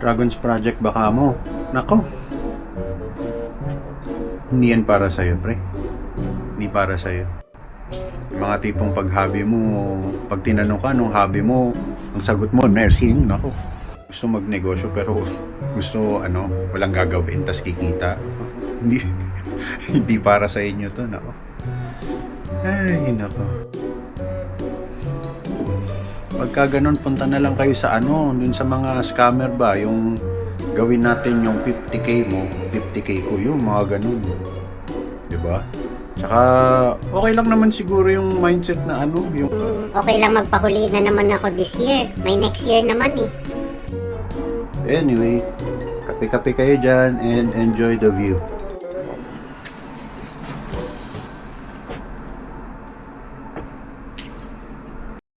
Dragon's Project baka mo. Nako. Hindi yan para sa'yo, pre. Hindi para sa'yo. Yung mga tipong pag-hobby mo, pag tinanong ka nung hobby mo, ang sagot mo, nursing. Nako. Gusto magnegosyo pero gusto walang gagawin tas kikita. Hindi hindi para sa inyo to, nako. Ay, nako. Pagka ganun, punta na lang kayo sa dun sa mga scammer ba, yung gawin natin yung 50k mo, 50k ko, yung mga ganun. Diba? Tsaka, okay lang naman siguro yung mindset na yung... Okay lang magpahuli na naman ako this year. May next year naman eh. Anyway, kape-kape kayo dyan and enjoy the view.